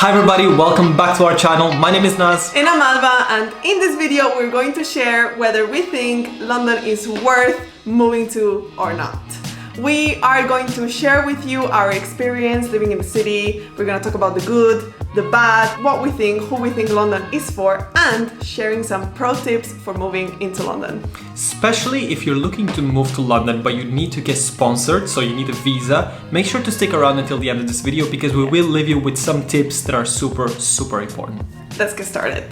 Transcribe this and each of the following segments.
Hi everybody, welcome back to our channel. My name is Naz. And I'm Alba, and in this video we're going to share whether we think London is worth moving to or not. We are going to share with you our experience living in the city. We're going to talk about the good, the bad, what we think, who we think London is for, and sharing some pro tips for moving into London. Especially if you're looking to move to London but you need to get sponsored, so you need a visa, make sure to stick around until the end of this video because we will leave you with some tips that are super important. Let's get started.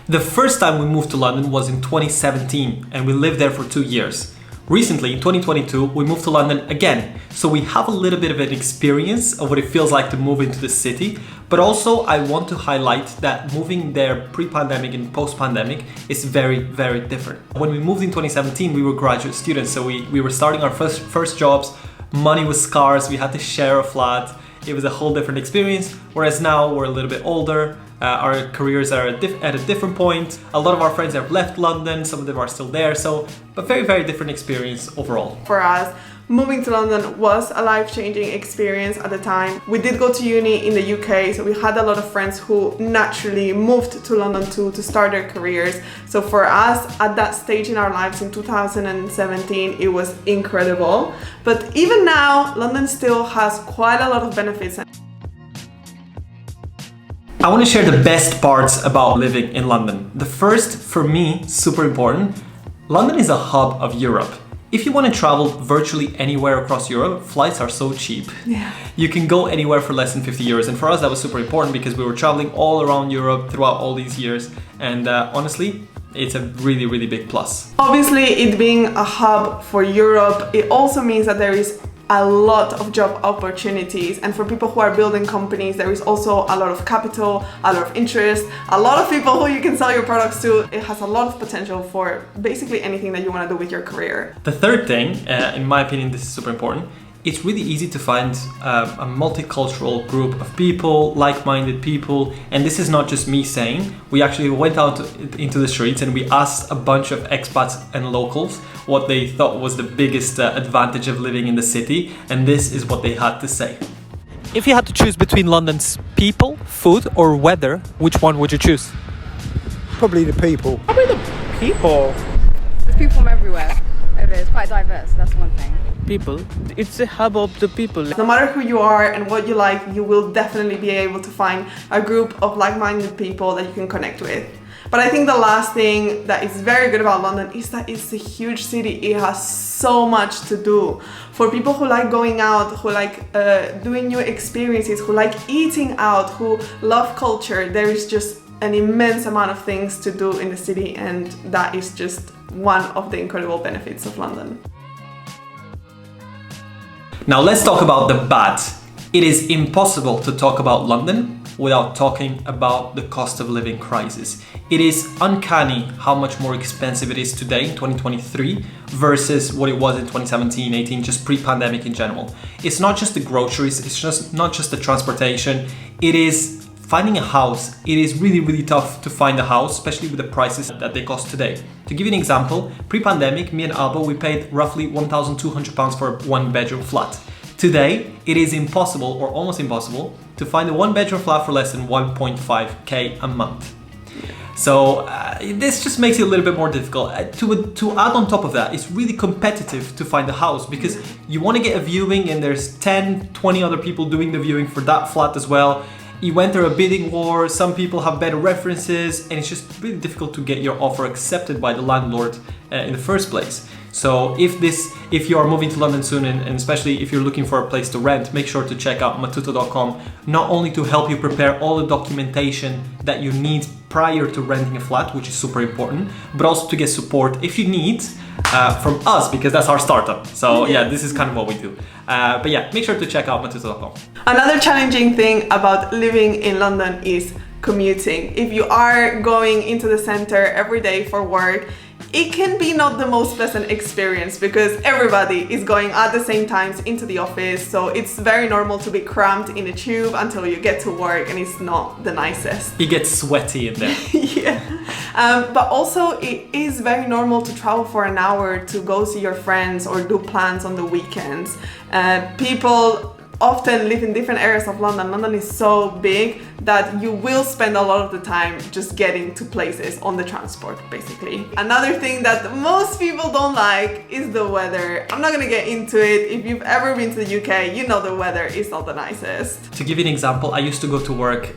The first time we moved to London was in 2017 and we lived there for 2 years. Recently, in 2022, we moved to London again, so we have a little bit of an experience of what it feels like to move into the city, but also I want to highlight that moving there pre-pandemic and post-pandemic is very different. When we moved in 2017, we were graduate students, so we were starting our first jobs, money was scarce, we had to share a flat, it was a whole different experience, whereas now we're a little bit older, our careers are at a different point. A lot of our friends have left London, some of them are still there, so a very different experience overall. For us, moving to London was a life-changing experience at the time. We did go to uni in the UK, so we had a lot of friends who naturally moved to London to start their careers. So for us, at that stage in our lives in 2017, it was incredible. But even now, London still has quite a lot of benefits. I want to share the best parts about living in London. The first, for me, super important, London is a hub of Europe. If you want to travel virtually anywhere across Europe, flights are so cheap. Yeah. You can go anywhere for less than 50 euros. And for us, that was super important because we were traveling all around Europe throughout all these years. And honestly, it's a really big plus. Obviously, it being a hub for Europe, it also means that there is a lot of job opportunities, and for people who are building companies there is also a lot of capital, a lot of interest, a lot of people who you can sell your products to. It has a lot of potential for basically anything that you want to do with your career. The third thing, in my opinion, this is super important. It's really easy to find a multicultural group of people, like-minded people, and this is not just me saying. We actually went out into the streets and we asked a bunch of expats and locals what they thought was the biggest advantage of living in the city, and this is what they had to say. If you had to choose between London's people, food, or weather, which one would you choose? Probably the people. Probably the people. There's people from everywhere over here. It's quite diverse, so that's one thing. People, it's a hub of the people. No matter who you are and what you like, you will definitely be able to find a group of like-minded people that you can connect with. But I think the last thing that is very good about London is that it's a huge city. It has so much to do. For people who like going out, who like doing new experiences, who like eating out, who love culture, there is just an immense amount of things to do in the city, and that is just one of the incredible benefits of London. Now let's talk about the bad. It is impossible to talk about London without talking about the cost of living crisis. It is uncanny how much more expensive it is today in 2023 versus what it was in 2017, 18, just pre-pandemic in general. It's not just the groceries, it's just not just the transportation, it is finding a house. It is really tough to find a house, especially with the prices that they cost today. To give you an example, pre-pandemic, me and Alba, we paid roughly £1,200 for a one-bedroom flat. Today, it is impossible, or almost impossible, to find a one-bedroom flat for less than 1.5k a month. So this just makes it a little bit more difficult. To add on top of that, it's really competitive to find a house because you want to get a viewing and there's 10, 20 other people doing the viewing for that flat as well. You went through a bidding war, some people have better references, and it's just really difficult to get your offer accepted by the landlord in the first place. So if you are moving to London soon, and especially if you're looking for a place to rent, make sure to check out matuto.com, not only to help you prepare all the documentation that you need prior to renting a flat, which is super important, but also to get support if you need from us, because that's our startup. So yeah, this is kind of what we do. But yeah, make sure to check out matuto.com. Another challenging thing about living in London is commuting. If you are going into the center every day for work, it can be not the most pleasant experience because everybody is going at the same times into the office, so it's very normal to be cramped in a tube until you get to work, and it's not the nicest. It gets sweaty in there. Yeah. But also it is very normal to travel for an hour to go see your friends or do plans on the weekends. People often live in different areas of London, London is so big that you will spend a lot of the time just getting to places on the transport, basically. Another thing that most people don't like is the weather. I'm not gonna get into it. If you've ever been to the UK, you know the weather is not the nicest. To give you an example, I used to go to work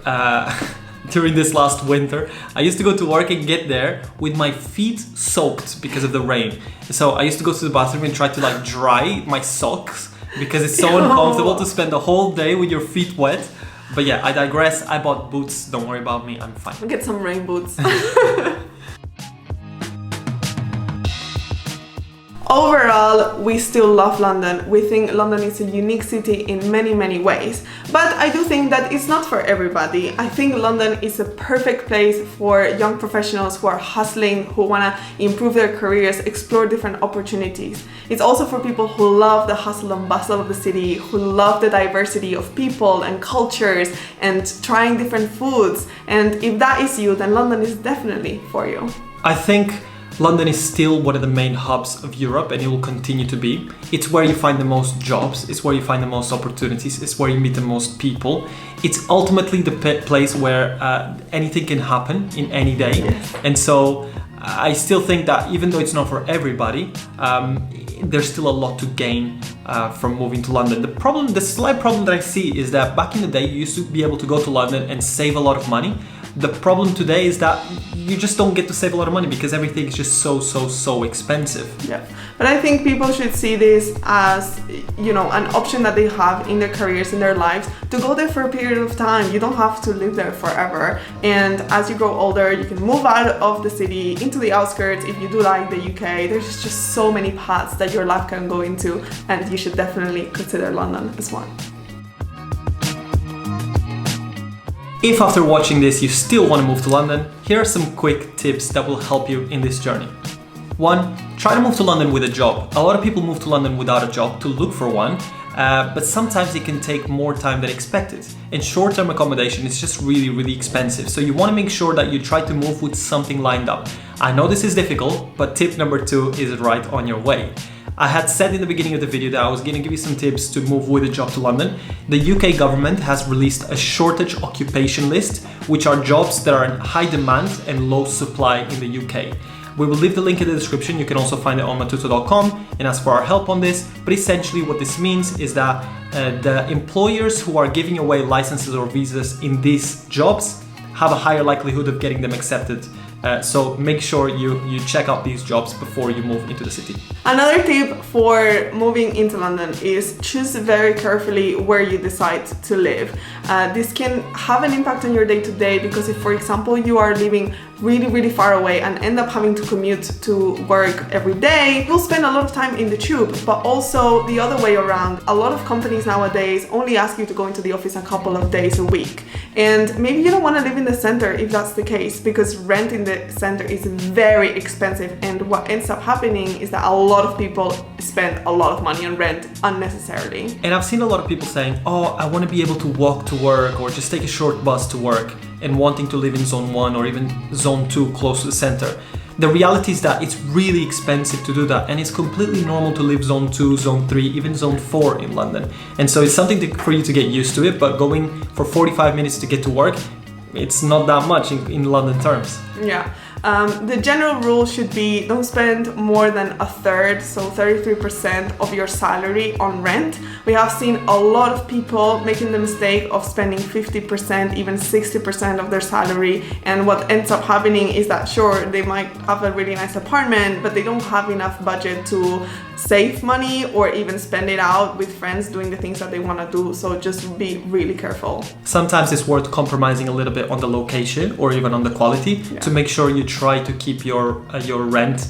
during this last winter. I used to go to work and get there with my feet soaked because of the rain. So I used to go to the bathroom and try to like dry my socks because it's so uncomfortable to spend the whole day with your feet wet. But yeah, I digress. I bought boots. Don't worry about me. I'm fine. I'll get some rain boots. Overall, we still love London. We think London is a unique city in many, many ways. But I do think that it's not for everybody. I think London is a perfect place for young professionals who are hustling, who want to improve their careers, explore different opportunities. It's also for people who love the hustle and bustle of the city, who love the diversity of people and cultures and trying different foods. And if that is you, then London is definitely for you. I think London is still one of the main hubs of Europe and it will continue to be. It's where you find the most jobs, it's where you find the most opportunities, it's where you meet the most people. It's ultimately the place where anything can happen in any day. Yes. And so I still think that even though it's not for everybody, there's still a lot to gain from moving to London. The slight problem that I see is that back in the day you used to be able to go to London and save a lot of money. The problem today is that you just don't get to save a lot of money because everything is just so expensive. Yeah, but I think people should see this as, you know, an option that they have in their careers, in their lives, to go there for a period of time. You don't have to live there forever. And as you grow older, you can move out of the city into the outskirts. If you do like the UK, there's just so many paths that your life can go into, and you should definitely consider London as one. If after watching this you still want to move to London, here are some quick tips that will help you in this journey. 1. Try to move to London with a job. A lot of people move to London without a job to look for one, but sometimes it can take more time than expected. And short-term accommodation is just really expensive. So you want to make sure that you try to move with something lined up. I know this is difficult, but tip number 2 is right on your way. I had said in the beginning of the video that I was going to give you some tips to move with a job to London. The UK government has released a shortage occupation list, which are jobs that are in high demand and low supply in the UK. We will leave the link in the description. You can also find it on matuto.com and ask for our help on this. But essentially what this means is that the employers who are giving away licenses or visas in these jobs have a higher likelihood of getting them accepted. So make sure you check out these jobs before you move into the city. Another tip for moving into London is choose very carefully where you decide to live. This can have an impact on your day-to-day because if, for example, you are living really far away and end up having to commute to work every day, you'll spend a lot of time in the tube. But also the other way around, a lot of companies nowadays only ask you to go into the office a couple of days a week. And maybe you don't want to live in the center if that's the case, because rent in the center is very expensive, and what ends up happening is that a lot of people spend a lot of money on rent unnecessarily. And I've seen a lot of people saying, oh, I want to be able to walk to work or just take a short bus to work, and wanting to live in zone 1 or even zone 2 close to the center. The reality is that it's really expensive to do that, and it's completely normal to live zone 2, zone 3, even zone 4 in London. And so it's something for you to get used to it, but going for 45 minutes to get to work, it's not that much in London terms. Yeah. The general rule should be don't spend more than a third, so 33% of your salary on rent. We have seen a lot of people making the mistake of spending 50%, even 60% of their salary, and what ends up happening is that sure, they might have a really nice apartment, but they don't have enough budget to save money or even spend it out with friends doing the things that they want to do. So just be really careful. Sometimes it's worth compromising a little bit on the location or even on the quality to make sure you try to keep your rent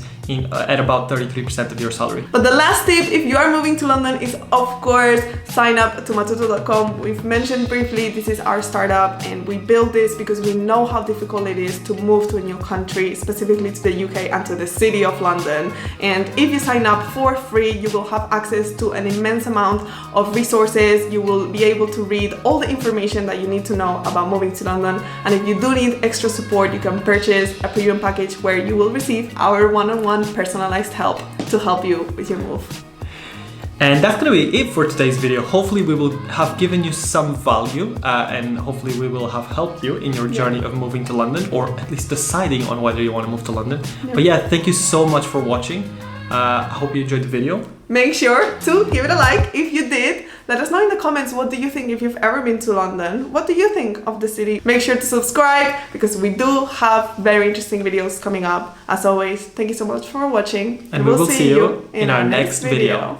at about 33% of your salary. But the last tip, if you are moving to London, is of course sign up to matuto.com. We've mentioned briefly, this is our startup, and we built this because we know how difficult it is to move to a new country, specifically to the UK and to the city of London. And if you sign up for free, you will have access to an immense amount of resources. You will be able to read all the information that you need to know about moving to London. And if you do need extra support, you can purchase a premium package where you will receive our one-on-one personalized help to help you with your move. And that's gonna be it for today's video. Hopefully we will have given you some value and hopefully we will have helped you in your journey of moving to London, or at least deciding on whether you want to move to London. But yeah, thank you so much for watching. I hope you enjoyed the video. Make sure to give it a like if you did. Let us know in the comments, what do you think if you've ever been to London? What do you think of the city? Make sure to subscribe because we do have very interesting videos coming up. As always, thank you so much for watching. And we will see you in our next video.